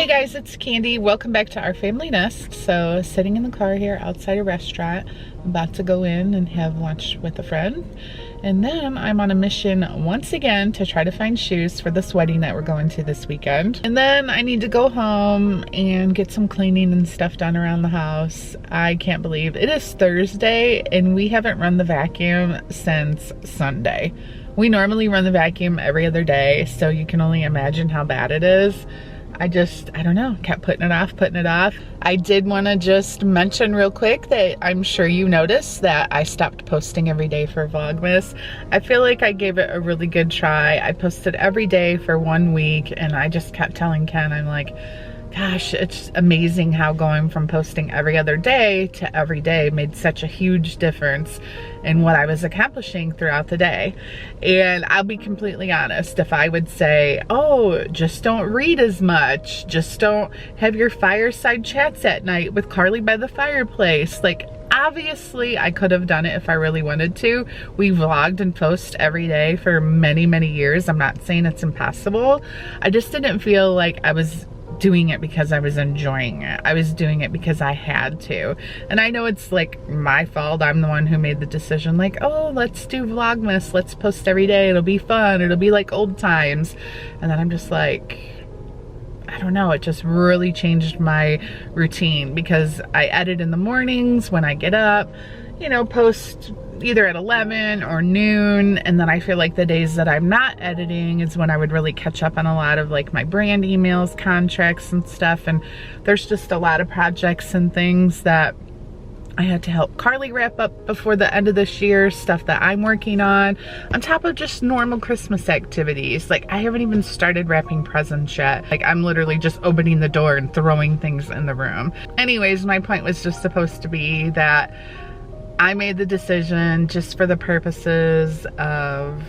Hey guys, it's Candy. Welcome back to Our Family Nest. So sitting in the car here outside a restaurant, I'm about to go in and have lunch with a friend. And then I'm on a mission once again to try to find shoes for this wedding that we're going to this weekend. And then I need to go home and get some cleaning and stuff done around the house. I can't believe it is Thursday and we haven't run the vacuum since Sunday. We normally run the vacuum every other day, so you can only imagine how bad it is. I don't know, kept putting it off. I did want to just mention real quick that I'm sure you noticed that I stopped posting every day for Vlogmas. I feel like I gave it a really good try. I posted every day for 1 week and I just kept telling Ken, I'm like, gosh, it's amazing how going from posting every other day to every day made such a huge difference in what I was accomplishing throughout the day. And I'll be completely honest, if I would say, oh, just don't read as much, just don't have your fireside chats at night with Karli by the fireplace, like, obviously I could have done it if I really wanted to. We vlogged and post every day for many, many years. I'm not saying it's impossible. I just didn't feel like I was doing it because I was enjoying it. I was doing it because I had to. And I know it's like my fault. I'm the one who made the decision, like, oh, let's do Vlogmas. Let's post every day. It'll be fun. It'll be like old times. And then I'm just like, I don't know, it just really changed my routine because I edit in the mornings when I get up, you know, post either at 11 or noon, and then I feel like the days that I'm not editing is when I would really catch up on a lot of like my brand emails, contracts and stuff. And there's just a lot of projects and things that I had to help Karli wrap up before the end of this year, stuff that I'm working on top of just normal Christmas activities. Like, I haven't even started wrapping presents yet. Like, I'm literally just opening the door and throwing things in the room. Anyways, my point was just supposed to be that I made the decision just for the purposes of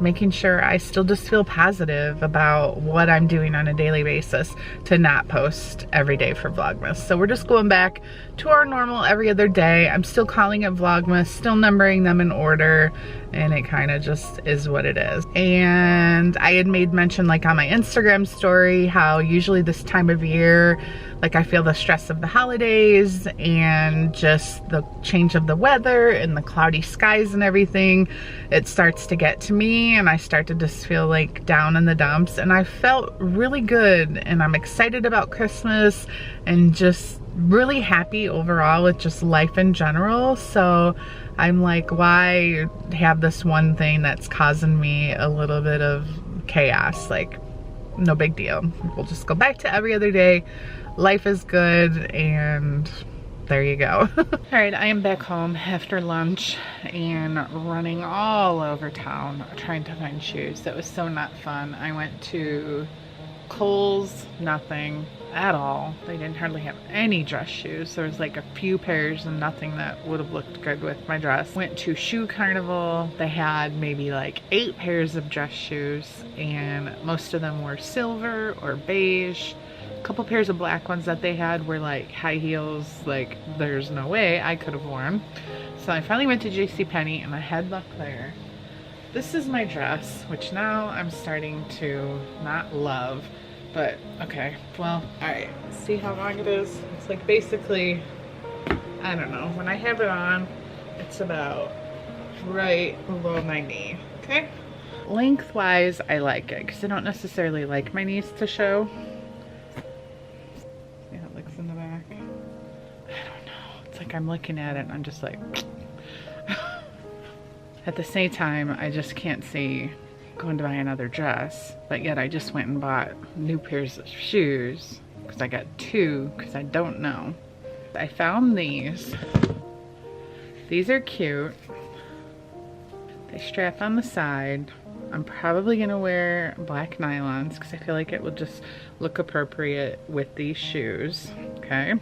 making sure I still just feel positive about what I'm doing on a daily basis to not post every day for Vlogmas. So we're just going back to our normal every other day. I'm still calling it Vlogmas, still numbering them in order, and it kind of just is what it is. And I had made mention, like, on my Instagram story, how usually this time of year, like, I feel the stress of the holidays and just the change of the weather and the cloudy skies and everything. It starts to get to me and I start to just feel like down in the dumps, and I felt really good and I'm excited about Christmas and just really happy overall with just life in general. So I'm like, why have this one thing that's causing me a little bit of chaos? Like, no big deal. We'll just go back to every other day. Life is good, and there you go. All right, I am back home after lunch and running all over town trying to find shoes. That was so not fun. I went to Kohl's, nothing at all. They didn't hardly have any dress shoes. There was like a few pairs and nothing that would have looked good with my dress. Went to Shoe Carnival. They had maybe like 8 pairs of dress shoes and most of them were silver or beige. A couple pairs of black ones that they had were like high heels, like there's no way I could have worn. So I finally went to JCPenney and I had luck there. This is my dress, which now I'm starting to not love, but okay, well, all right, see how long it is? It's like basically, I don't know, when I have it on, it's about right below my knee, okay? Lengthwise, I like it because I don't necessarily like my knees to show. See how it looks in the back? I don't know, it's like I'm looking at it and I'm just like, at the same time, I just can't see going to buy another dress, but yet I just went and bought new pairs of shoes because I got 2 because I don't know. I found these. These are cute. They strap on the side. I'm probably gonna wear black nylons because I feel like it will just look appropriate with these shoes, okay?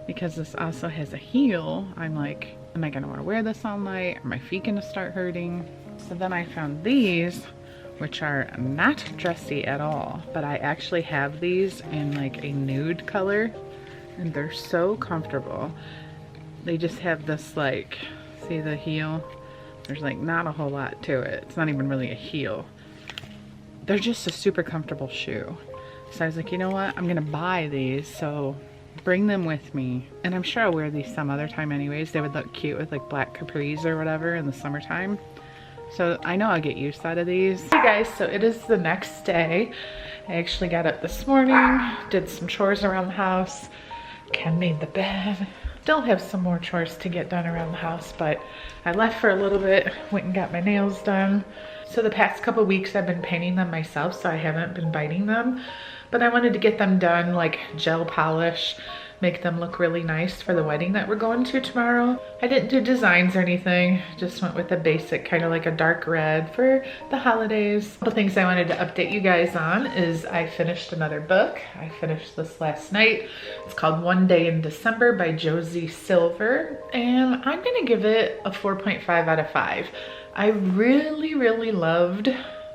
Because this also has a heel, I'm like, am I gonna wanna wear this all night? Are my feet gonna start hurting? So then I found these, which are not dressy at all, but I actually have these in like a nude color and they're so comfortable. They just have this, like, see the heel? There's like not a whole lot to it. It's not even really a heel. They're just a super comfortable shoe. So I was like, you know what? I'm gonna buy these, so bring them with me. And I'm sure I'll wear these some other time anyways. They would look cute with like black capris or whatever in the summertime. So I know I'll get use out of these. Hey guys, so it is the next day. I actually got up this morning, did some chores around the house. Ken made the bed. Still have some more chores to get done around the house, but I left for a little bit, went and got my nails done. So the past couple weeks I've been painting them myself, so I haven't been biting them. But I wanted to get them done, like gel polish, make them look really nice for the wedding that we're going to tomorrow. I didn't do designs or anything, just went with a basic kind of like a dark red for the holidays. The things I wanted to update you guys on is I finished another book. I finished this last night. It's called One Day in December by Josie Silver, and I'm gonna give it a 4.5 out of 5. I really loved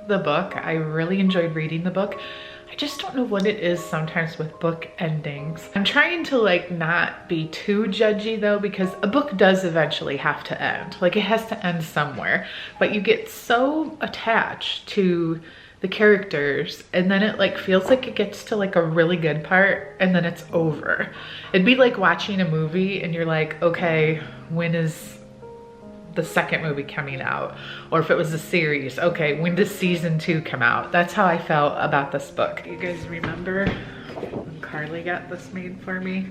the book. I really enjoyed reading the book. I just don't know what it is sometimes with book endings. I'm trying to like not be too judgy though, because a book does eventually have to end. Like it has to end somewhere, but you get so attached to the characters and then it like feels like it gets to like a really good part and then it's over. It'd be like watching a movie and you're like, okay, when is the second movie coming out? Or if it was a series, okay, when does season 2 come out? That's how I felt about this book. You guys remember when Karli got this made for me?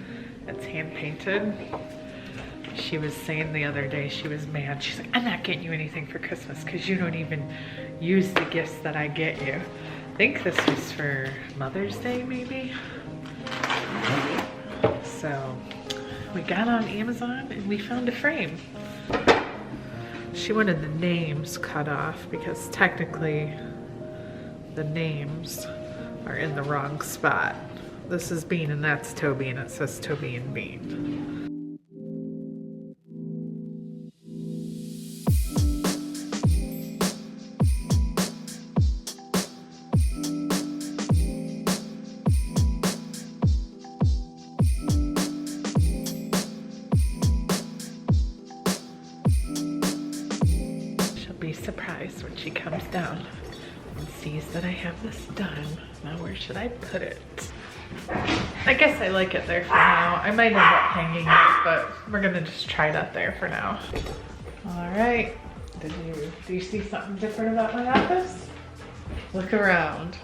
It's hand painted. She was saying the other day, she was mad. She's like, I'm not getting you anything for Christmas because you don't even use the gifts that I get you. I think this was for Mother's Day maybe. So we got on Amazon and we found a frame. She wanted the names cut off because technically the names are in the wrong spot. This is Bean and that's Toby and it says Toby and Bean. Surprised when she comes down and sees that I have this done. Now where should I put it? I guess I like it there for now. I might end up hanging it, but we're gonna just try it up there for now. All right, do you see something different about my office? Look around.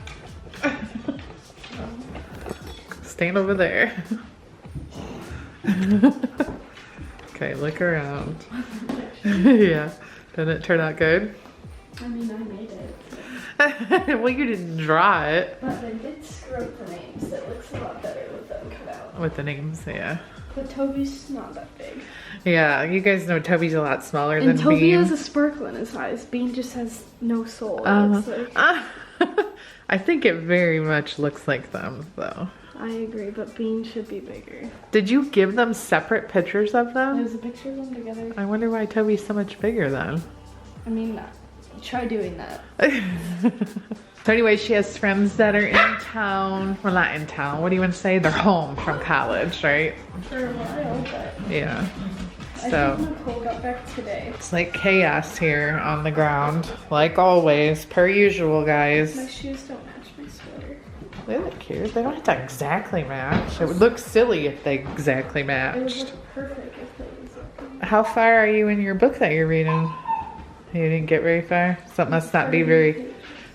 Stand over there. Okay, look around. Yeah. Did it turn out good? I mean, I made it. Well, you didn't draw it. But they did screw up the names. It looks a lot better with them cut out. With the names, yeah. But Toby's not that big. Yeah, you guys know Toby's a lot smaller than Toby Bean. has a sparkle in his eyes. Bean just has no soul. It's like... I think it very much looks like them, though. I agree, but Bean should be bigger. Did you give them separate pictures of them? There's a picture of them together. I wonder why Toby's so much bigger then. I mean, try doing that. So anyway, she has friends that are in town. Well, not in town. What do you want to say? They're home from college, right? For a while, but... Yeah. I So think Nicole got back today. it's like chaos here on the ground. Like always, per usual, guys. My shoes don't match my sweater. They look cute. They don't have to exactly match. It would look silly if they exactly It would matched. look perfect if it was okay. How far are you in your book that you're reading? You didn't get very far? So it must not be very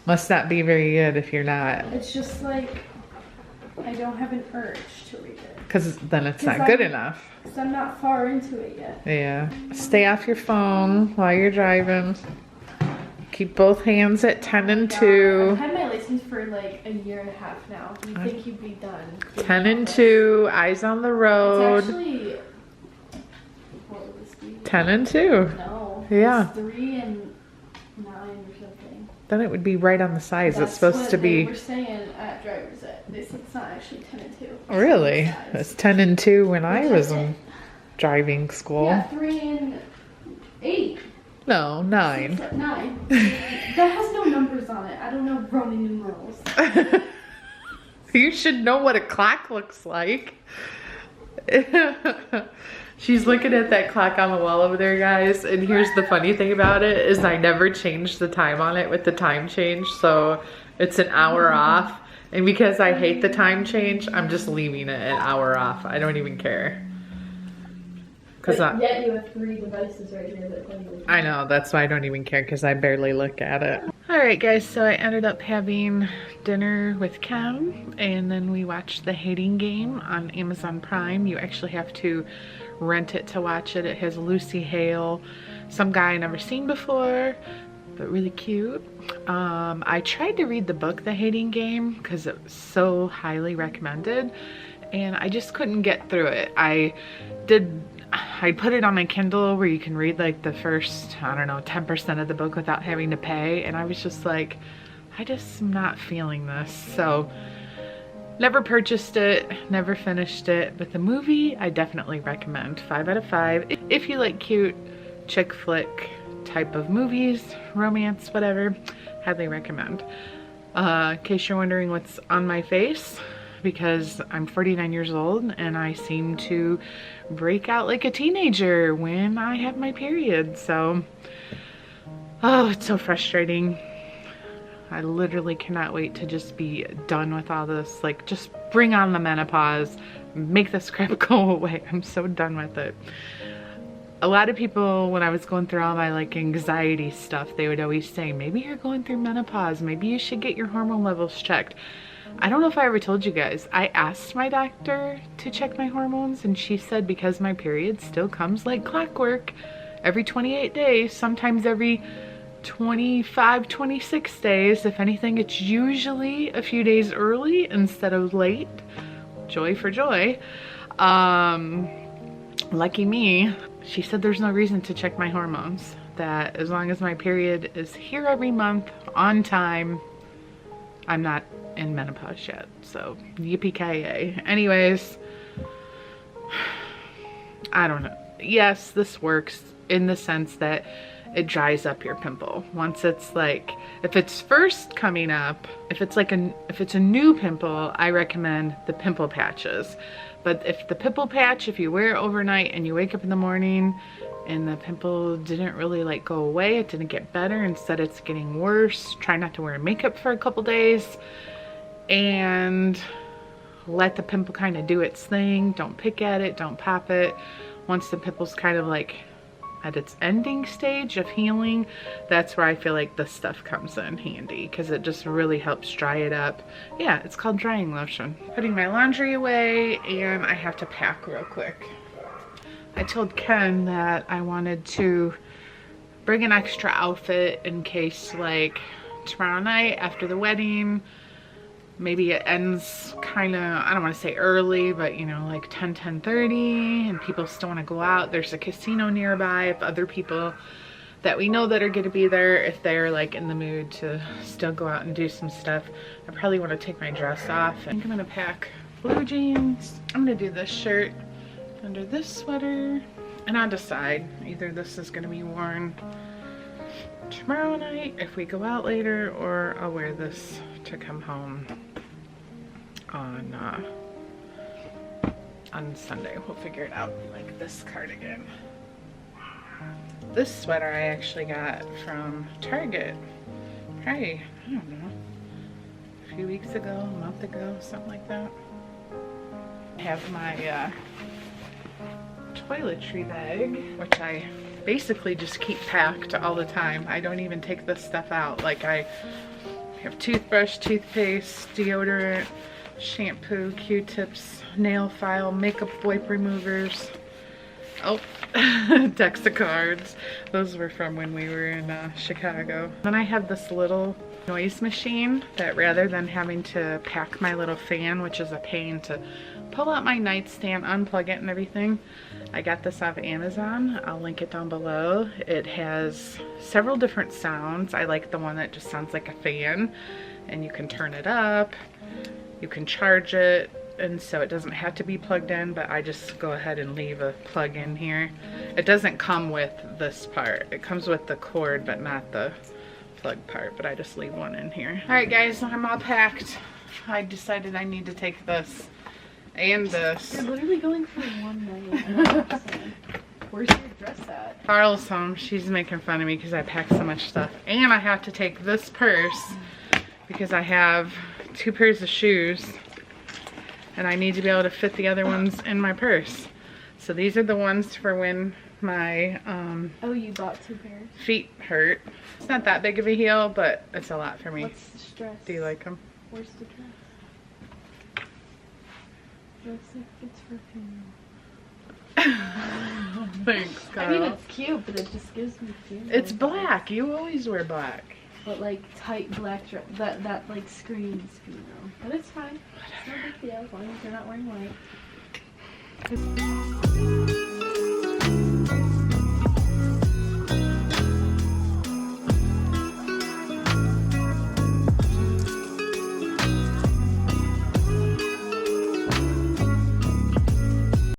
good if you're not. It's just like, I don't have an urge to read it. Because then it's not good enough. Because I'm not far into it yet. Yeah. Stay off your phone while you're driving. Keep both hands at 10 and 2. I've had my license for like a year and a half now. Do you think you'd be done? 10 and 2, eyes on the road. It's actually, what would this be? 10 and 2. No. Yeah. It's 3 and 9 or something. Then it would be right on the sides. That's it's supposed to be. They were saying at driver's ed. They said it's not actually 10 and 2. Really? It's It's 10 and 2 when I Which was is in it? driving school. Yeah, 3 and 8. No, 9. 9. That has no numbers on it. I don't know Roman numerals. You should know what a clock looks like. She's looking at that clock on the wall over there, guys. And here's the funny thing about it is I never changed the time on it with the time change. So it's an hour off. And because I hate the time change, I'm just leaving it an hour off. I don't even care. Yet you have 3 devices right here that tell you. I know, that's why I don't even care because I barely look at it. Alright guys, so I ended up having dinner with Ken and then we watched The Hating Game on Amazon Prime. You actually have to rent it to watch it. It has Lucy Hale, some guy I never seen before, but really cute. I tried to read the book The Hating Game because it was so highly recommended and I just couldn't get through it. I put it on my Kindle where you can read like the first, I don't know, 10% of the book without having to pay, and I was just like, I just am not feeling this. So never purchased it, never finished it, but the movie I definitely recommend. 5 out of 5. If you like cute chick flick type of movies, romance, whatever, highly recommend. In case you're wondering what's on my face, because I'm 49 years old and I seem to break out like a teenager when I have my period. So, oh, it's so frustrating. I literally cannot wait to just be done with all this. Like, just bring on the menopause, make this crap go away. I'm so done with it. A lot of people, when I was going through all my like anxiety stuff, they would always say, maybe you're going through menopause, maybe you should get your hormone levels checked. I don't know if I ever told you guys, I asked my doctor to check my hormones and she said because my period still comes like clockwork every 28 days, sometimes every 25, 26 days. If anything, it's usually a few days early instead of late. Joy for joy. Lucky me. She said there's no reason to check my hormones, that as long as my period is here every month on time, I'm not in menopause yet. So yippee-ki-yay. Anyways, I don't know. Yes, this works in the sense that it dries up your pimple. Once it's like, if it's first coming up, if it's a new pimple, I recommend the pimple patches. But if the pimple patch, if you wear it overnight and you wake up in the morning and the pimple didn't really like go away, it didn't get better, instead it's getting worse, try not to wear makeup for a couple days and let the pimple kind of do its thing. Don't pick at it, don't pop it. Once the pimple's kind of like at its ending stage of healing, that's where I feel like this stuff comes in handy, because it just really helps dry it up. Yeah, it's called drying lotion. Putting my laundry away and I have to pack real quick. I told Ken that I wanted to bring an extra outfit in case, like, tomorrow night after the wedding, maybe it ends kind of, I don't want to say early, but you know, like 10:30, and people still want to go out. There's a casino nearby. If other people that we know that are going to be there, if they're like in the mood to still go out and do some stuff, I probably want to take my dress off. I think I'm going to pack blue jeans. I'm going to do this shirt under this sweater, and I'll decide. Either this is going to be worn tomorrow night if we go out later, or I'll wear this to come home on Sunday. We'll figure it out. Like this cardigan. This sweater I actually got from Target probably, I don't know, a few weeks ago, a month ago, something like that. I have my toiletry bag, which I basically just keep packed all the time. I don't even take this stuff out. Like, I have toothbrush, toothpaste, deodorant, shampoo, Q-tips, nail file, makeup wipe removers. Oh, decks of cards. Those were from when we were in Chicago. Then I have this little noise machine that, rather than having to pack my little fan, which is a pain to pull out my nightstand, unplug it and everything, I got this off Amazon. I'll link it down below. It has several different sounds. I like the one that just sounds like a fan, and you can turn it up, you can charge it, and so it doesn't have to be plugged in, but I just go ahead and leave a plug in here. It doesn't come with this part. It comes with the cord, but not the plug part, but I just leave one in here. All right guys, I'm all packed. I decided I need to take this and this. You're literally going for one night. Where's your dress at? Carl's home. She's making fun of me because I packed so much stuff. And I have to take this purse because I have 2 pairs of shoes, and I need to be able to fit the other ones in my purse. So these are the ones for when my oh, you bought 2 pairs. feet hurt. It's not that big of a heel, but it's a lot for me. What's the stress? Do you like them? Where's the dress? Looks like it's for female. Thanks, I Carl. mean, it's cute, but it just gives me female. It's black. You always wear black. But like tight black dress that like screams female. But it's fine. It's no big deal as long as you're not wearing white.